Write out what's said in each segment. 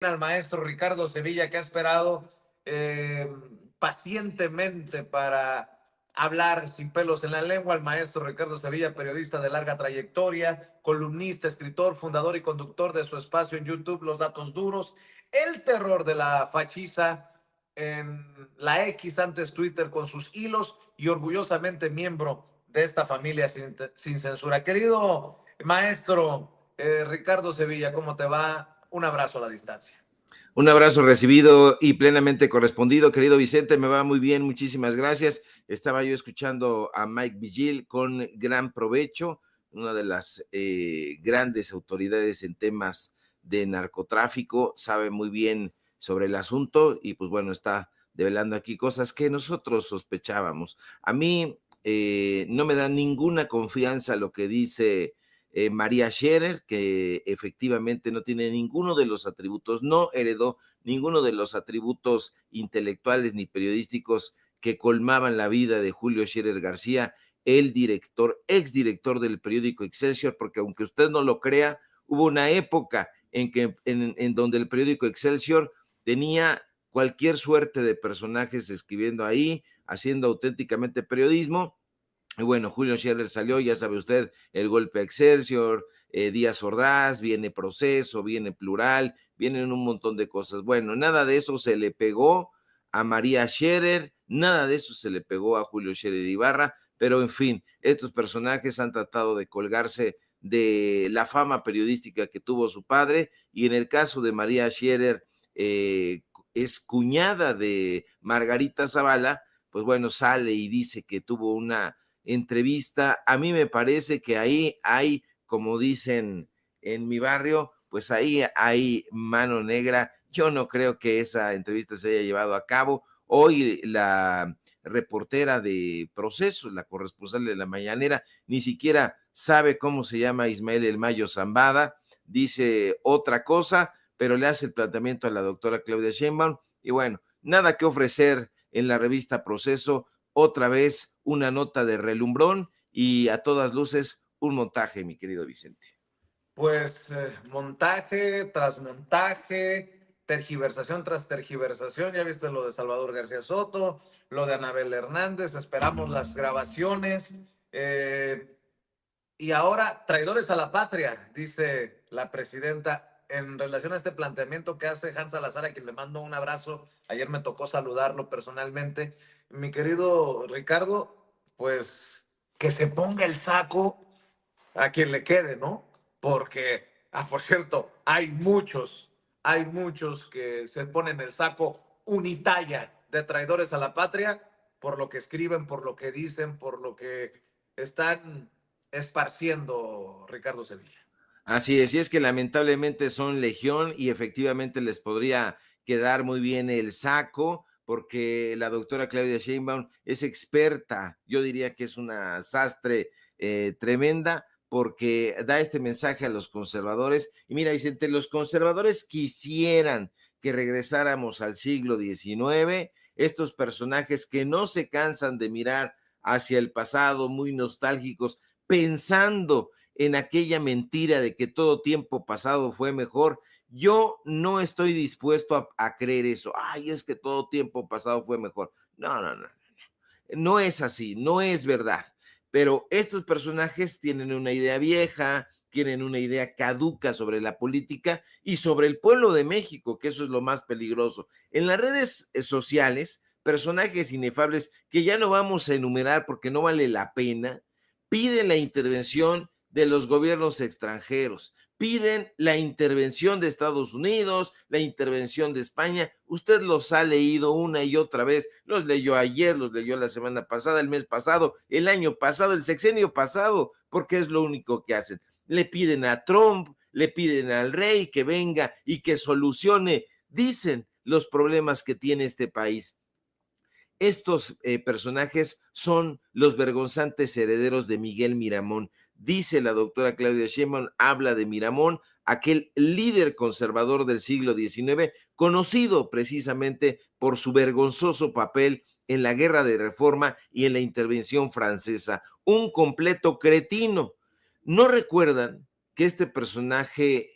al maestro Ricardo Sevilla, que ha esperado eh, pacientemente para hablar sin pelos en la lengua. El maestro Ricardo Sevilla, periodista de larga trayectoria, columnista, escritor, fundador y conductor de su espacio en YouTube, Los Datos Duros, el terror de la fachiza en la X, antes Twitter, con sus hilos, y orgullosamente miembro de esta familia sin censura. Querido maestro Ricardo Sevilla, ¿cómo te va? Un abrazo a la distancia. Un abrazo recibido y plenamente correspondido, querido Vicente, me va muy bien, muchísimas gracias. Estaba yo escuchando a Mike Vigil con gran provecho, una de las grandes autoridades en temas de narcotráfico, sabe muy bien sobre el asunto y pues bueno, está develando aquí cosas que nosotros sospechábamos. A mí no me da ninguna confianza lo que dice María Scherer, que efectivamente no tiene ninguno de los atributos, no heredó ninguno de los atributos intelectuales ni periodísticos que colmaban la vida de Julio Scherer García, el director, exdirector del periódico Excelsior, porque aunque usted no lo crea, hubo una época en donde el periódico Excelsior tenía cualquier suerte de personajes escribiendo ahí, haciendo auténticamente periodismo. Y bueno, Julio Scherer salió, ya sabe usted, el golpe a Excelsior, Díaz Ordaz, viene Proceso, viene Plural, vienen un montón de cosas. Bueno, nada de eso se le pegó a María Scherer, nada de eso se le pegó a Julio Scherer Ibarra, pero en fin, estos personajes han tratado de colgarse de la fama periodística que tuvo su padre, y en el caso de María Scherer, es cuñada de Margarita Zavala, pues bueno, sale y dice que tuvo una entrevista. A mí me parece que ahí hay, como dicen en mi barrio, pues ahí hay mano negra. Yo no creo que esa entrevista se haya llevado a cabo. Hoy la reportera de Proceso, la corresponsal de la Mañanera, ni siquiera sabe cómo se llama Ismael El Mayo Zambada, dice otra cosa, pero le hace el planteamiento a la doctora Claudia Sheinbaum, y bueno, nada que ofrecer en la revista Proceso, otra vez una nota de relumbrón y a todas luces un montaje, mi querido Vicente. Pues montaje tras montaje, tergiversación tras tergiversación. Ya viste lo de Salvador García Soto, lo de Anabel Hernández, esperamos las grabaciones. Y ahora, traidores a la patria, dice la presidenta, en relación a este planteamiento que hace Hans Salazar, a quien le mando un abrazo. Ayer me tocó saludarlo personalmente. Mi querido Ricardo, pues que se ponga el saco a quien le quede, ¿no? Porque, por cierto, hay muchos que se ponen el saco unitalla de traidores a la patria por lo que escriben, por lo que dicen, por lo que están esparciendo, Ricardo Sevilla. Así es, y es que lamentablemente son legión y efectivamente les podría quedar muy bien el saco, porque la doctora Claudia Sheinbaum es experta, yo diría que es una sastre tremenda, porque da este mensaje a los conservadores. Y mira, Vicente, los conservadores quisieran que regresáramos al siglo XIX, estos personajes que no se cansan de mirar hacia el pasado, muy nostálgicos, pensando en aquella mentira de que todo tiempo pasado fue mejor. Yo no estoy dispuesto a creer eso. Ay, es que todo tiempo pasado fue mejor. No, no, no. No es así, no es verdad. Pero estos personajes tienen una idea vieja, tienen una idea caduca sobre la política y sobre el pueblo de México, que eso es lo más peligroso. En las redes sociales, personajes inefables que ya no vamos a enumerar porque no vale la pena, piden la intervención de los gobiernos extranjeros, piden la intervención de Estados Unidos, la intervención de España. Usted los ha leído una y otra vez, los leyó ayer, los leyó la semana pasada, el mes pasado, el año pasado, el sexenio pasado, porque es lo único que hacen. Le piden a Trump, le piden al rey que venga y que solucione, dicen, los problemas que tiene este país. Estos personajes son los vergonzantes herederos de Miguel Miramón. Dice la doctora Claudia Sheinbaum, habla de Miramón, aquel líder conservador del siglo XIX, conocido precisamente por su vergonzoso papel en la Guerra de Reforma y en la intervención francesa. Un completo cretino. ¿No recuerdan que este personaje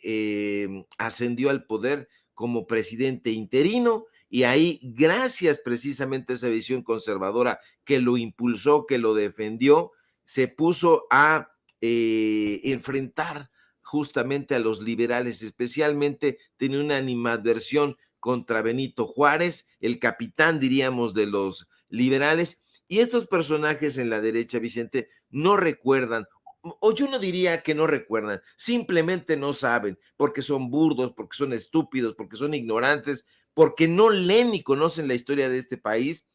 ascendió al poder como presidente interino, y ahí, gracias precisamente a esa visión conservadora que lo impulsó, que lo defendió, se puso a enfrentar justamente a los liberales, especialmente tenía una animadversión contra Benito Juárez, el capitán, diríamos, de los liberales, y estos personajes en la derecha, Vicente, no recuerdan, o yo no diría que no recuerdan, simplemente no saben, porque son burdos, porque son estúpidos, porque son ignorantes, porque no leen ni conocen la historia de este país,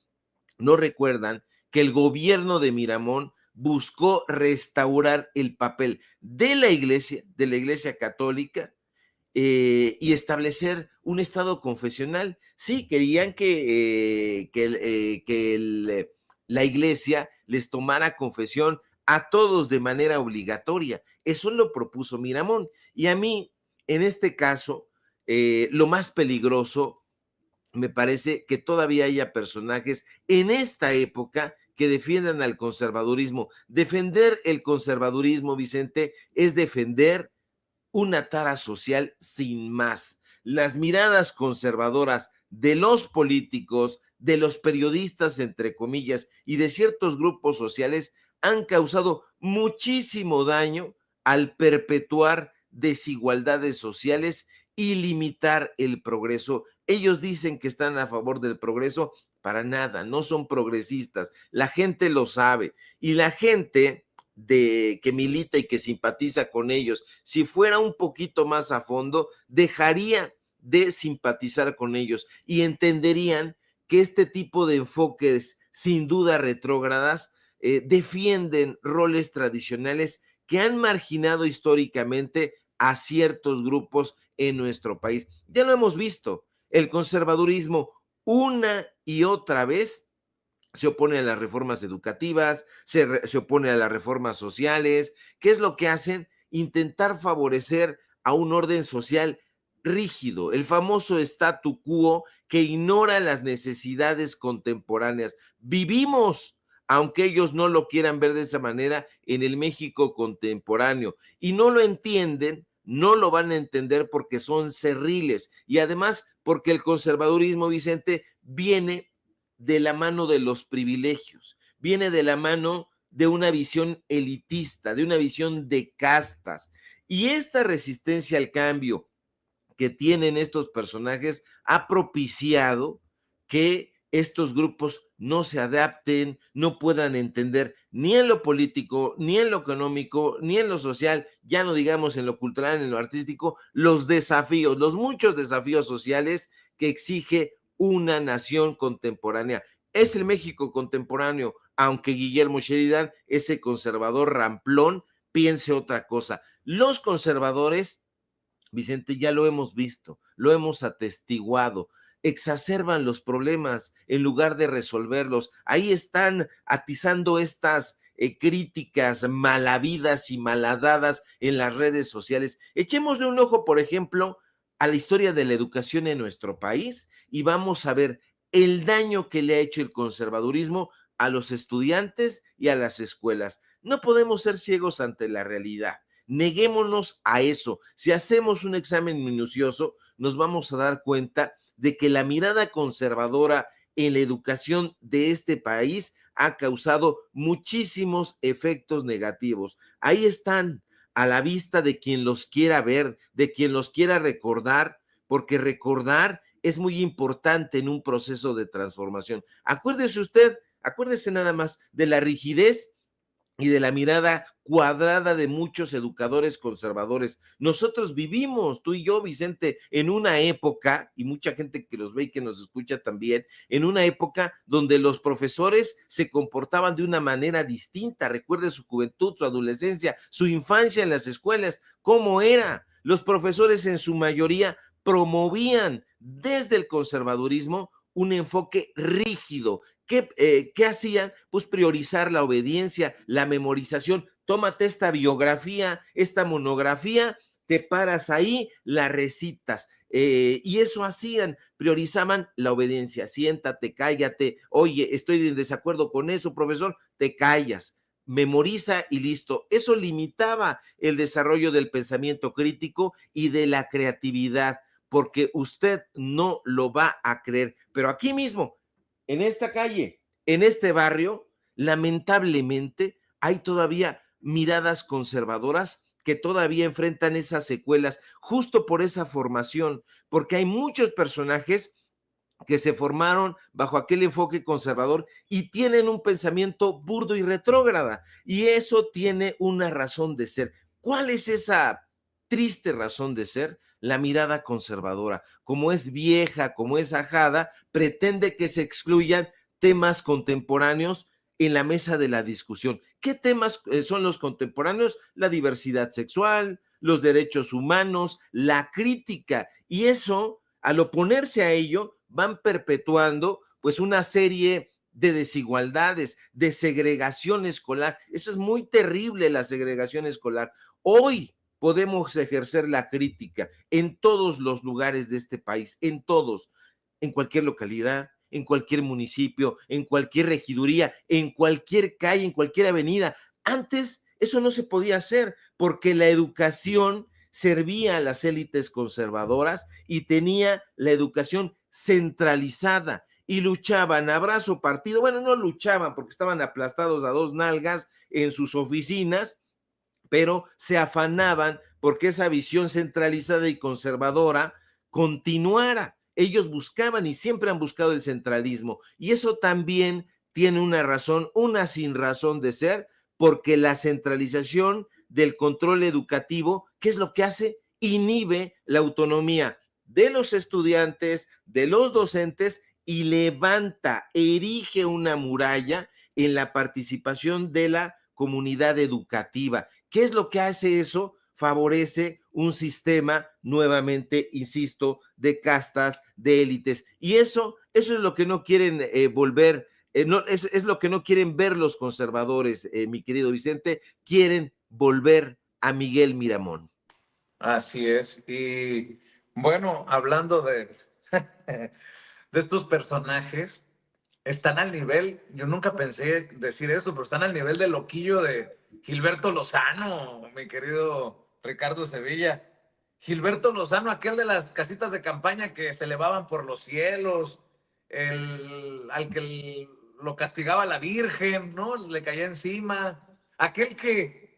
no recuerdan que el gobierno de Miramón buscó restaurar el papel de la iglesia católica, y establecer un estado confesional. Sí, querían que la iglesia les tomara confesión a todos de manera obligatoria. Eso lo propuso Miramón. Y a mí, en este caso, lo más peligroso me parece que todavía haya personajes en esta época que defiendan al conservadurismo. Defender el conservadurismo, Vicente, es defender una tara social sin más. Las miradas conservadoras de los políticos, de los periodistas, entre comillas, y de ciertos grupos sociales han causado muchísimo daño al perpetuar desigualdades sociales y limitar el progreso. Ellos dicen que están a favor del progreso, para nada, no son progresistas. La gente lo sabe, y la gente que milita y que simpatiza con ellos, si fuera un poquito más a fondo, dejaría de simpatizar con ellos y entenderían que este tipo de enfoques, sin duda retrógradas, defienden roles tradicionales que han marginado históricamente a ciertos grupos en nuestro país. Ya lo hemos visto, el conservadurismo una y otra vez se opone a las reformas educativas, se opone a las reformas sociales. ¿Qué es lo que hacen? Intentar favorecer a un orden social rígido, el famoso statu quo que ignora las necesidades contemporáneas. Vivimos, aunque ellos no lo quieran ver de esa manera, en el México contemporáneo, y no lo entienden, no lo van a entender porque son cerriles, y además porque el conservadurismo, Vicente, viene de la mano de los privilegios, viene de la mano de una visión elitista, de una visión de castas. Y esta resistencia al cambio que tienen estos personajes ha propiciado que estos grupos no se adapten, no puedan entender ni en lo político, ni en lo económico, ni en lo social, ya no digamos en lo cultural, en lo artístico, los desafíos, los muchos desafíos sociales que exige una nación contemporánea. Es el México contemporáneo, aunque Guillermo Sheridan, ese conservador ramplón, piense otra cosa. Los conservadores, Vicente, ya lo hemos visto, lo hemos atestiguado, exacerban los problemas en lugar de resolverlos. Ahí están atizando estas críticas malavidas y malhadadas en las redes sociales. Echémosle un ojo, por ejemplo, a la historia de la educación en nuestro país y vamos a ver el daño que le ha hecho el conservadurismo a los estudiantes y a las escuelas. No podemos ser ciegos ante la realidad. Neguémonos a eso. Si hacemos un examen minucioso, nos vamos a dar cuenta de que la mirada conservadora en la educación de este país ha causado muchísimos efectos negativos. Ahí están, a la vista de quien los quiera ver, de quien los quiera recordar, porque recordar es muy importante en un proceso de transformación. Acuérdese usted, acuérdese nada más de la rigidez y de la mirada cuadrada de muchos educadores conservadores. Nosotros vivimos, tú y yo, Vicente, en una época, y mucha gente que los ve y que nos escucha también, en una época donde los profesores se comportaban de una manera distinta. Recuerde su juventud, su adolescencia, su infancia en las escuelas, cómo era. Los profesores en su mayoría promovían desde el conservadurismo un enfoque rígido. ¿Qué hacían? Pues priorizar la obediencia, la memorización. Tómate esta biografía, esta monografía, te paras ahí, la recitas. Y eso hacían, priorizaban la obediencia. Siéntate, cállate. Oye, estoy en desacuerdo con eso, profesor, te callas. Memoriza y listo. Eso limitaba el desarrollo del pensamiento crítico y de la creatividad. porque usted no lo va a creer. Pero aquí mismo, en esta calle, en este barrio, lamentablemente hay todavía miradas conservadoras que todavía enfrentan esas secuelas, justo por esa formación, porque hay muchos personajes que se formaron bajo aquel enfoque conservador y tienen un pensamiento burdo y retrógrada, y eso tiene una razón de ser. ¿Cuál es esa triste razón de ser? La mirada conservadora, como es vieja, como es ajada, pretende que se excluyan temas contemporáneos en la mesa de la discusión. ¿Qué temas son los contemporáneos? La diversidad sexual, los derechos humanos, la crítica, y eso, al oponerse a ello, van perpetuando pues una serie de desigualdades, de segregación escolar. Eso es muy terrible, la segregación escolar. Hoy podemos ejercer la crítica en todos los lugares de este país, en todos, en cualquier localidad, en cualquier municipio, en cualquier regiduría, en cualquier calle, en cualquier avenida. Antes eso no se podía hacer porque la educación servía a las élites conservadoras y tenía la educación centralizada y luchaban a brazo partido. Bueno, no luchaban porque estaban aplastados a dos nalgas en sus oficinas, pero se afanaban porque esa visión centralizada y conservadora continuara. Ellos buscaban y siempre han buscado el centralismo, y eso también tiene una razón, una sin razón de ser, porque la centralización del control educativo, ¿qué es lo que hace? Inhibe la autonomía de los estudiantes, de los docentes, y levanta, erige una muralla en la participación de la comunidad educativa. ¿Qué es lo que hace eso? Favorece un sistema, nuevamente, insisto, de castas, de élites. Y eso es lo que no quieren volver, no, es lo que no quieren ver los conservadores, mi querido Vicente, quieren volver a Miguel Miramón. Así es. Y bueno, hablando de estos personajes, están al nivel, yo nunca pensé decir esto, pero están al nivel del loquillo de Gilberto Lozano, mi querido Ricardo Sevilla. Gilberto Lozano, aquel de las casitas de campaña que se elevaban por los cielos, al que lo castigaba la Virgen, ¿no? Le caía encima. Aquel que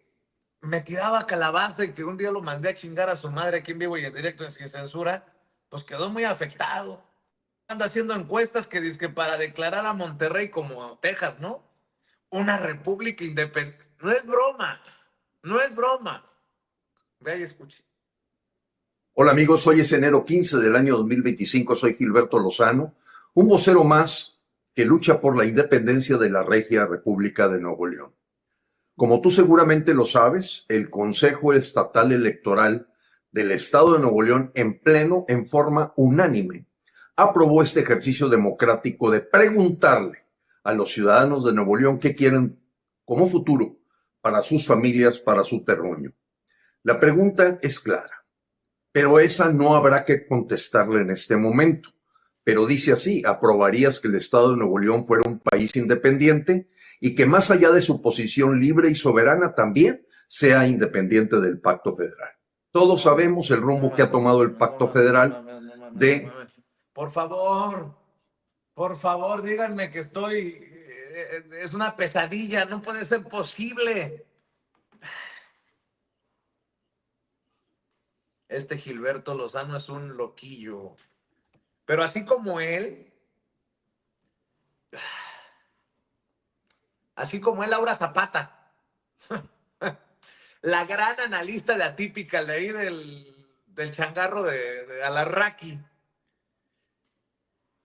me tiraba calabaza y que un día lo mandé a chingar a su madre aquí en vivo y en directo sin censura, pues quedó muy afectado. Anda haciendo encuestas que dice que para declarar a Monterrey como Texas, ¿no? Una república independiente. No es broma, no es broma. Vea y escuche. Hola amigos, hoy es enero 15 del año 2025, soy Gilberto Lozano, un vocero más que lucha por la independencia de la Regia República de Nuevo León. Como tú seguramente lo sabes, el Consejo Estatal Electoral del Estado de Nuevo León, en pleno, en forma unánime, aprobó este ejercicio democrático de preguntarle a los ciudadanos de Nuevo León qué quieren como futuro para sus familias, para su terruño. La pregunta es clara, pero esa no habrá que contestarle en este momento. Pero dice así: ¿aprobarías que el Estado de Nuevo León fuera un país independiente y que más allá de su posición libre y soberana también sea independiente del Pacto Federal? Todos sabemos el rumbo que ha tomado el Pacto Federal de... Por favor, díganme que estoy... es una pesadilla, no puede ser posible. Este Gilberto Lozano es un loquillo. Pero así como él, Laura Zapata, la gran analista de Atípica, de ahí del changarro de Alarraqui,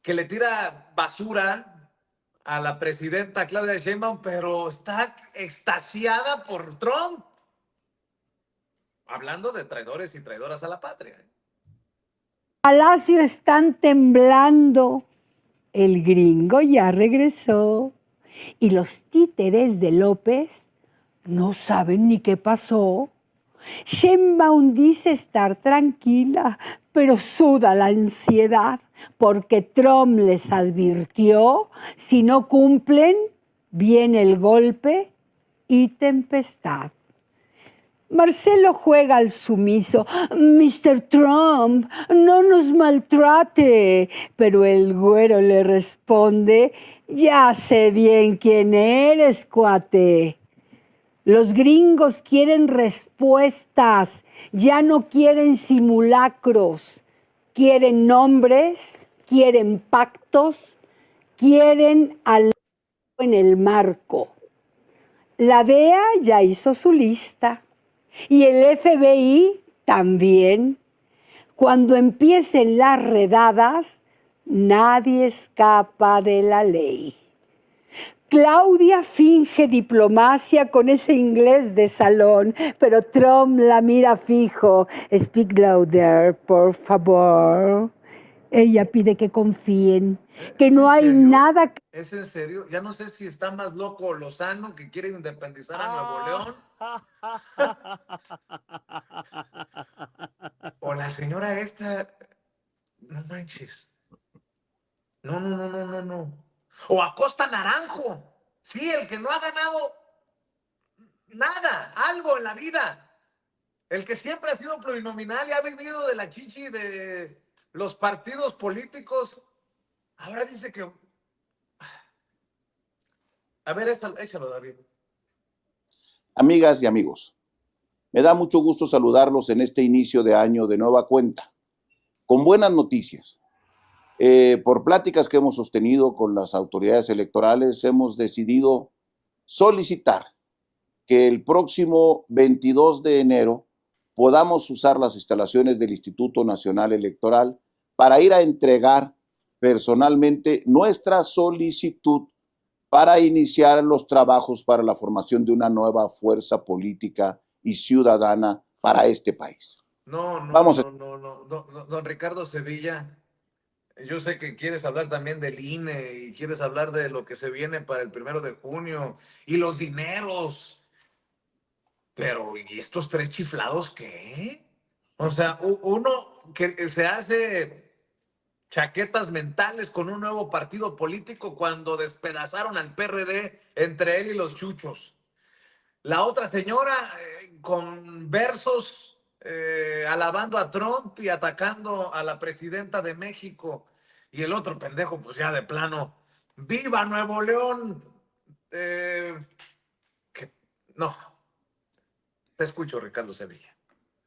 que le tira basura a la presidenta Claudia Sheinbaum, pero está extasiada por Trump. Hablando de traidores y traidoras a la patria. Palacio están temblando. El gringo ya regresó. Y los títeres de López no saben ni qué pasó. Sheinbaum dice estar tranquila, pero suda la ansiedad porque Trump les advirtió: si no cumplen, viene el golpe y tempestad. Marcelo juega al sumiso. Mr. Trump, no nos maltrate. Pero el güero le responde, ya sé bien quién eres, cuate. Los gringos quieren respuestas, ya no quieren simulacros. Quieren nombres, quieren pactos, quieren al en el marco. La DEA ya hizo su lista y el FBI también. Cuando empiecen las redadas, nadie escapa de la ley. Claudia finge diplomacia con ese inglés de salón, pero Trump la mira fijo. Speak louder, por favor. Ella pide que confíen, que ¿Es no en hay serio? nada. ¿Es en serio? Ya no sé si está más loco Lozano, que quiere independizar a Nuevo León, o la señora esta. No manches. No, no, no, no, no, no. O Acosta Naranjo. Sí, el que no ha ganado nada, algo en la vida. El que siempre ha sido plurinominal y ha vivido de la chichi de los partidos políticos. Ahora dice que. A ver, échalo, David. Amigas y amigos, me da mucho gusto saludarlos en este inicio de año de nueva cuenta, con buenas noticias. Por pláticas que hemos sostenido con las autoridades electorales, hemos decidido solicitar que el próximo 22 de enero podamos usar las instalaciones del Instituto Nacional Electoral para ir a entregar personalmente nuestra solicitud para iniciar los trabajos para la formación de una nueva fuerza política y ciudadana para este país. No, no, Vamos no, no, no, no, no, don Ricardo Sevilla. Yo sé que quieres hablar también del INE y quieres hablar de lo que se viene para el 1 de junio y los dineros. Pero, ¿y estos tres chiflados qué? O sea, uno que se hace chaquetas mentales con un nuevo partido político cuando despedazaron al PRD entre él y los chuchos. La otra señora con versos alabando a Trump y atacando a la presidenta de México. Y el otro pendejo, pues ya de plano, ¡viva Nuevo León! Que, no, te escucho, Ricardo Sevilla.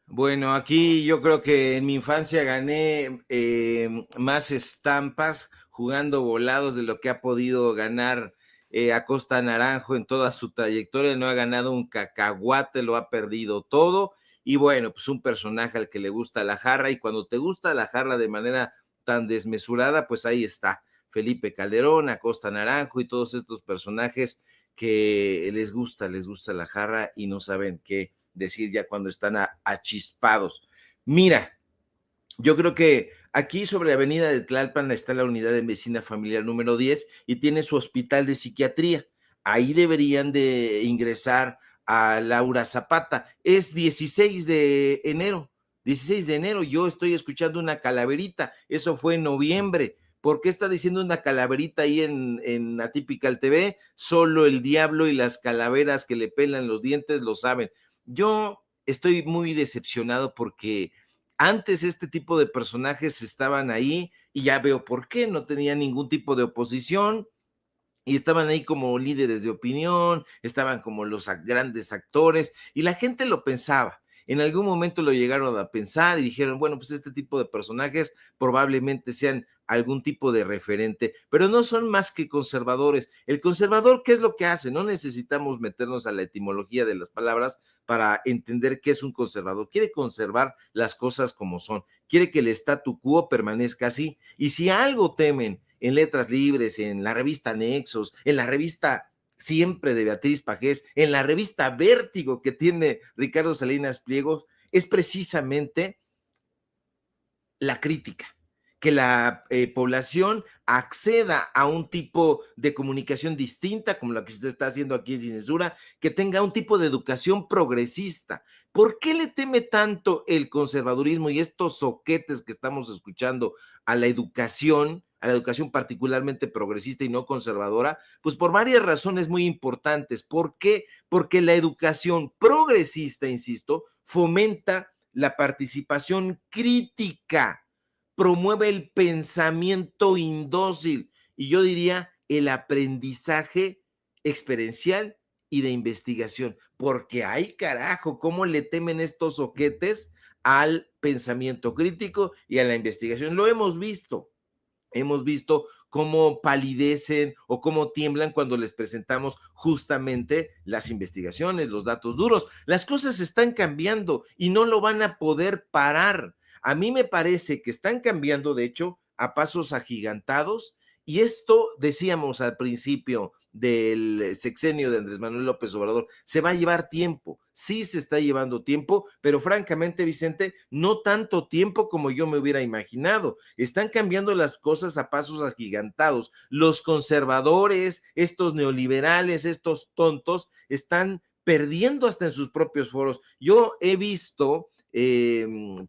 Bueno, aquí yo creo que en mi infancia gané más estampas jugando volados de lo que ha podido ganar Acosta Naranjo en toda su trayectoria. No ha ganado un cacahuate, lo ha perdido todo. Y bueno, pues un personaje al que le gusta la jarra, y cuando te gusta la jarra de manera tan desmesurada, pues ahí está Felipe Calderón, Acosta Naranjo y todos estos personajes que les gusta la jarra y no saben qué decir ya cuando están achispados. Mira, yo creo que aquí sobre la avenida de Tlalpan está la unidad de medicina familiar número 10 y tiene su hospital de psiquiatría. Ahí deberían de ingresar a Laura Zapata. Es 16 de enero. 16 de enero, yo estoy escuchando una calaverita. Eso fue en noviembre. ¿Por qué está diciendo una calaverita ahí en Atypical TV? Solo el diablo y las calaveras que le pelan los dientes lo saben. Yo estoy muy decepcionado porque antes este tipo de personajes estaban ahí y ya veo por qué, no tenían ningún tipo de oposición y estaban ahí como líderes de opinión, estaban como los grandes actores y la gente lo pensaba. En algún momento lo llegaron a pensar y dijeron, bueno, pues este tipo de personajes probablemente sean algún tipo de referente, pero no son más que conservadores. El conservador, ¿qué es lo que hace? No necesitamos meternos a la etimología de las palabras para entender qué es un conservador. Quiere conservar las cosas como son, quiere que el statu quo permanezca así. Y si algo temen en Letras Libres, en la revista Nexos, en la revista Siempre de Beatriz Pajés, en la revista Vértigo que tiene Ricardo Salinas Pliegos, es precisamente la crítica, que la población acceda a un tipo de comunicación distinta, como la que se está haciendo aquí en Sin Censura, que tenga un tipo de educación progresista. ¿Por qué le teme tanto el conservadurismo y estos soquetes que estamos escuchando a la educación? a la educación particularmente progresista y no conservadora, pues por varias razones muy importantes. ¿Por qué? Porque la educación progresista, insisto, fomenta la participación crítica, promueve el pensamiento indócil y yo diría el aprendizaje experiencial y de investigación, porque ay carajo, cómo le temen estos oquetes al pensamiento crítico y a la investigación. Lo hemos visto cómo palidecen o cómo tiemblan cuando les presentamos justamente las investigaciones, los datos duros. Las cosas están cambiando y no lo van a poder parar. A mí me parece que están cambiando, de hecho, a pasos agigantados, y esto decíamos al principio del sexenio de Andrés Manuel López Obrador, se va a llevar tiempo, sí se está llevando tiempo, pero francamente, Vicente, no tanto tiempo como yo me hubiera imaginado. Están cambiando las cosas a pasos agigantados. Los conservadores, estos neoliberales, estos tontos, están perdiendo hasta en sus propios foros. Yo he visto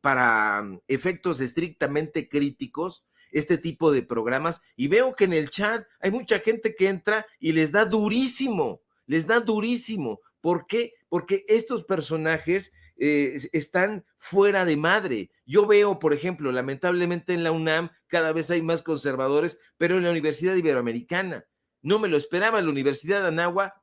para efectos estrictamente críticos este tipo de programas y veo que en el chat hay mucha gente que entra y les da durísimo, les da durísimo. ¿Por qué? Porque estos personajes están fuera de madre. Yo veo, por ejemplo, lamentablemente en la UNAM cada vez hay más conservadores, pero en la Universidad Iberoamericana no me lo esperaba. En la Universidad de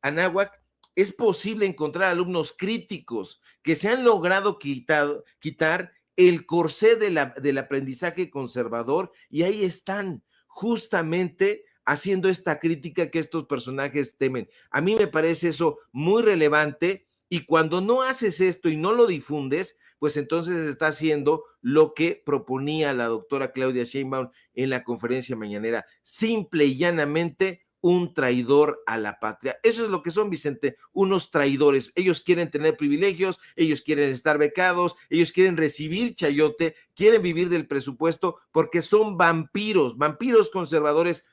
Anáhuac es posible encontrar alumnos críticos que se han logrado quitar el corsé del aprendizaje conservador y ahí están justamente haciendo esta crítica que estos personajes temen. A mí me parece eso muy relevante y cuando no haces esto y no lo difundes, pues entonces está haciendo lo que proponía la doctora Claudia Sheinbaum en la conferencia mañanera, simple y llanamente un traidor a la patria. Eso es lo que son, Vicente, unos traidores. Ellos quieren tener privilegios, ellos quieren estar becados, ellos quieren recibir chayote, quieren vivir del presupuesto porque son vampiros, vampiros conservadores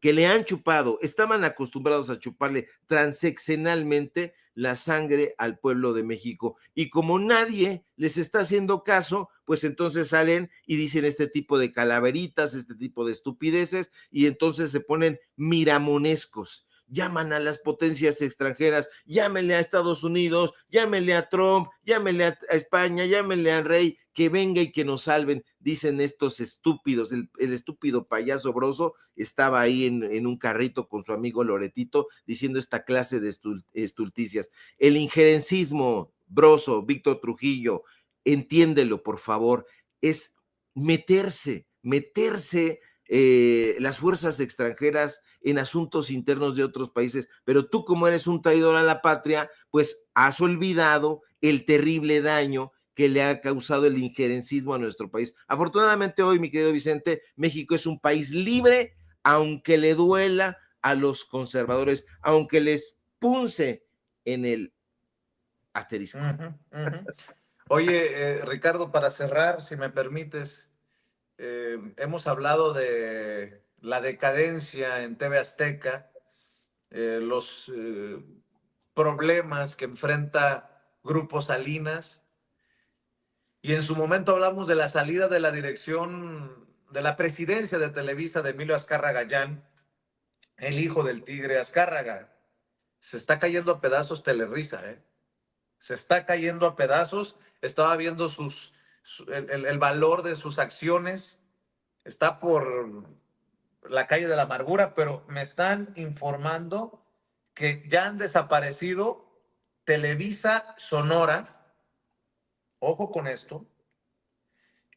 que le han chupado, estaban acostumbrados a chuparle transeccionalmente la sangre al pueblo de México. Y como nadie les está haciendo caso, pues entonces salen y dicen este tipo de calaveritas, este tipo de estupideces, y entonces se ponen miramonescos. Llaman a las potencias extranjeras, llámenle a Estados Unidos, llámenle a Trump, llámenle a España, llámenle al rey, que venga y que nos salven, dicen estos estúpidos. El estúpido payaso Broso estaba ahí en un carrito con su amigo Loretito diciendo esta clase de estulticias. El injerencismo, Broso, Víctor Trujillo, entiéndelo por favor, es meterse las fuerzas extranjeras en asuntos internos de otros países, pero tú como eres un traidor a la patria, pues has olvidado el terrible daño que le ha causado el injerencismo a nuestro país. Afortunadamente hoy, mi querido Vicente, México es un país libre, aunque le duela a los conservadores, aunque les punce en el asterisco. Oye, Ricardo, para cerrar, si me permites, hemos hablado de la decadencia en TV Azteca, los problemas que enfrenta Grupo Salinas, y en su momento hablamos de la salida de la dirección de la presidencia de Televisa de Emilio Azcárraga Gallán, el hijo del Tigre Azcárraga. Se está cayendo a pedazos Telerisa, ¿eh? Se está cayendo a pedazos. Estaba viendo el valor de sus acciones. Está por la calle de la amargura, pero me están informando que ya han desaparecido Televisa Sonora, ojo con esto,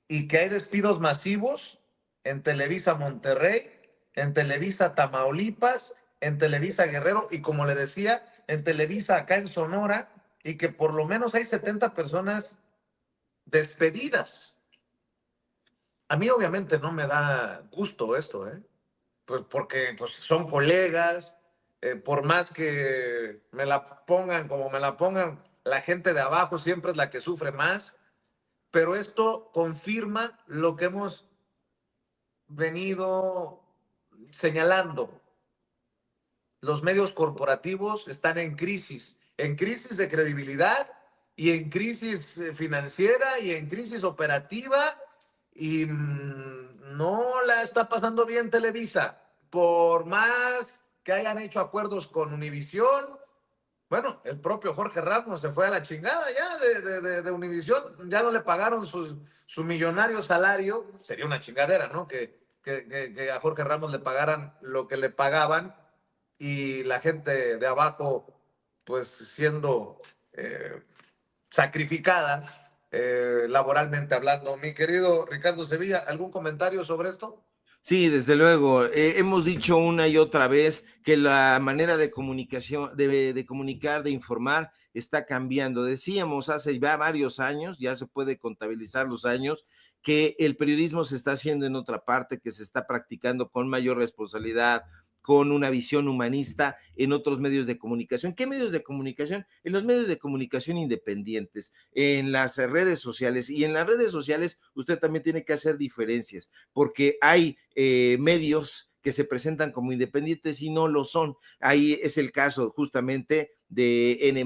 y que hay despidos masivos en Televisa Monterrey, en Televisa Tamaulipas, en Televisa Guerrero y, como le decía, en Televisa acá en Sonora, y que por lo menos hay 70 personas despedidas. A mí obviamente no me da gusto esto, pues porque pues, son colegas, por más que me la pongan como me la pongan, la gente de abajo siempre es la que sufre más, pero esto confirma lo que hemos venido señalando. Los medios corporativos están en crisis de credibilidad y en crisis financiera y en crisis operativa, y no la la está pasando bien Televisa. Por más que hayan hecho acuerdos con Univisión, bueno, el propio Jorge Ramos se fue a la chingada ya de Univisión, ya no le pagaron su millonario salario, sería una chingadera, ¿no? Que a Jorge Ramos le pagaran lo que le pagaban y la gente de abajo, pues siendo sacrificada laboralmente hablando. Mi querido Ricardo Sevilla, ¿algún comentario sobre esto? Sí, desde luego. Hemos dicho una y otra vez que la manera de comunicación, de comunicar, de informar, está cambiando. Decíamos hace ya varios años, ya se puede contabilizar los años, que el periodismo se está haciendo en otra parte, que se está practicando con mayor responsabilidad, con una visión humanista en otros medios de comunicación. ¿Qué medios de comunicación? En los medios de comunicación independientes, en las redes sociales. Y en las redes sociales usted también tiene que hacer diferencias, porque hay medios que se presentan como independientes y no lo son. Ahí es el caso justamente de N+,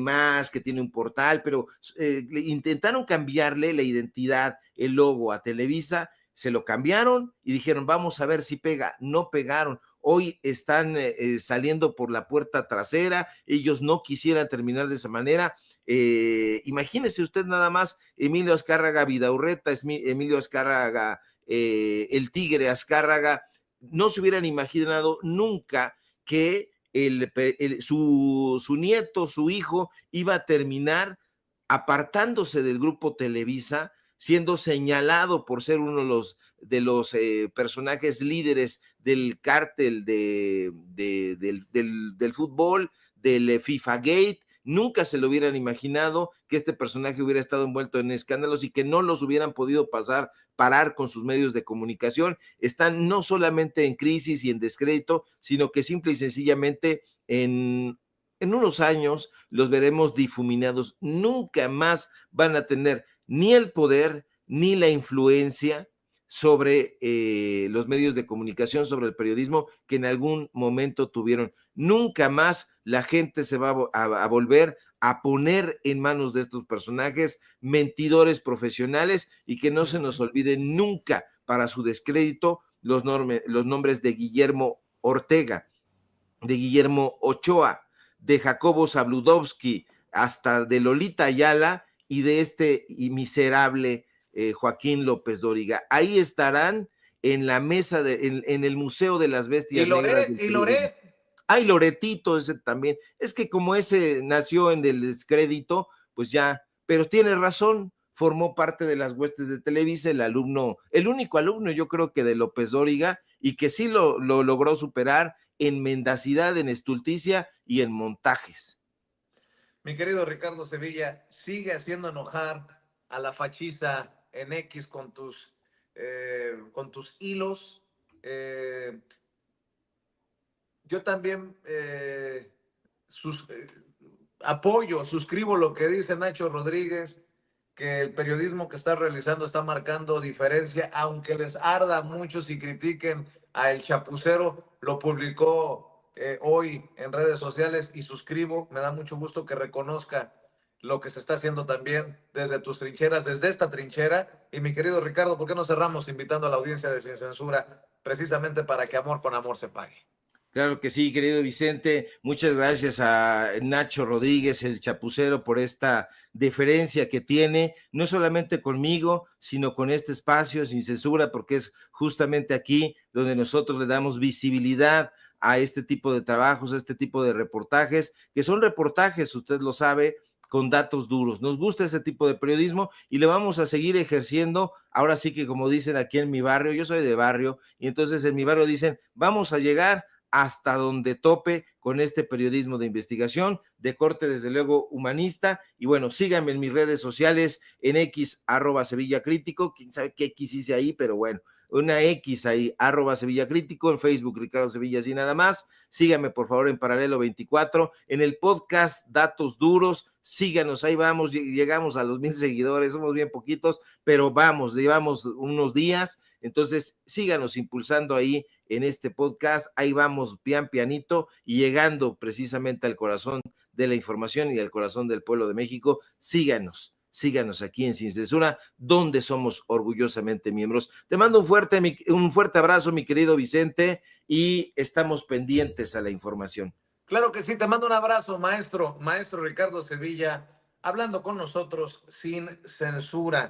que tiene un portal, pero intentaron cambiarle la identidad, el logo a Televisa, se lo cambiaron y dijeron, vamos a ver si pega. No pegaron. Hoy están saliendo por la puerta trasera, ellos no quisieran terminar de esa manera. Imagínese usted nada más, Emilio Azcárraga Vidaurreta, Emilio Azcárraga, el Tigre Azcárraga, no se hubieran imaginado nunca que su nieto, su hijo, iba a terminar apartándose del grupo Televisa, siendo señalado por ser uno de los personajes líderes del cártel del fútbol, del FIFA Gate. Nunca se lo hubieran imaginado que este personaje hubiera estado envuelto en escándalos y que no los hubieran podido parar con sus medios de comunicación. Están no solamente en crisis y en descrédito, sino que simple y sencillamente en unos años los veremos difuminados. Nunca más van a tener ni el poder ni la influencia sobre los medios de comunicación, sobre el periodismo que en algún momento tuvieron. Nunca más la gente se va a volver a poner en manos de estos personajes mentidores profesionales, y que no se nos olvide nunca, para su descrédito, los nombres de Guillermo Ortega, de Guillermo Ochoa, de Jacobo Zabludovsky, hasta de Lolita Ayala y de este miserable Joaquín López Dóriga. Ahí estarán en la mesa, en el Museo de las Bestias Negras. Y Loret. Ay, Loretito, ese también. Es que como ese nació en el descrédito, pues ya, pero tiene razón, formó parte de las huestes de Televisa, el único alumno, yo creo que de López Dóriga, y que sí lo logró superar en mendacidad, en estulticia y en montajes. Mi querido Ricardo Sevilla, sigue haciendo enojar a la fachiza en X con tus hilos. Yo también suscribo lo que dice Nacho Rodríguez, que el periodismo que está realizando está marcando diferencia, aunque les arda a muchos y critiquen a El Chapucero, lo publicó hoy en redes sociales y suscribo. Me da mucho gusto que reconozca lo que se está haciendo también desde tus trincheras, desde esta trinchera. Y mi querido Ricardo, ¿por qué no cerramos invitando a la audiencia de Sin Censura, precisamente para que amor con amor se pague? Claro que sí, querido Vicente. Muchas gracias a Nacho Rodríguez, el Chapucero, por esta deferencia que tiene, no solamente conmigo, sino con este espacio Sin Censura, porque es justamente aquí donde nosotros le damos visibilidad a este tipo de trabajos, a este tipo de reportajes, que son reportajes, usted lo sabe, con datos duros. Nos gusta ese tipo de periodismo y le vamos a seguir ejerciendo. Ahora sí que, como dicen aquí en mi barrio, yo soy de barrio, y entonces en mi barrio dicen, vamos a llegar hasta donde tope con este periodismo de investigación, de corte desde luego humanista. Y bueno, síganme en mis redes sociales, en X, @Sevilla Crítico, quién sabe qué X hice ahí, pero bueno, una X ahí, @Sevilla Crítico, en Facebook Ricardo Sevilla, y nada más. Síganme por favor en Paralelo 24, en el podcast Datos Duros, síganos, ahí vamos, llegamos a los 1000 seguidores, somos bien poquitos, pero vamos, llevamos unos días, entonces síganos impulsando ahí en este podcast, ahí vamos pianito y llegando precisamente al corazón de la información y al corazón del pueblo de México. Síganos síganos aquí en Sin Censura, donde somos orgullosamente miembros. Te mando un fuerte abrazo, mi querido Vicente, y estamos pendientes a la información. Claro que sí, te mando un abrazo, maestro Ricardo Sevilla, hablando con nosotros sin censura.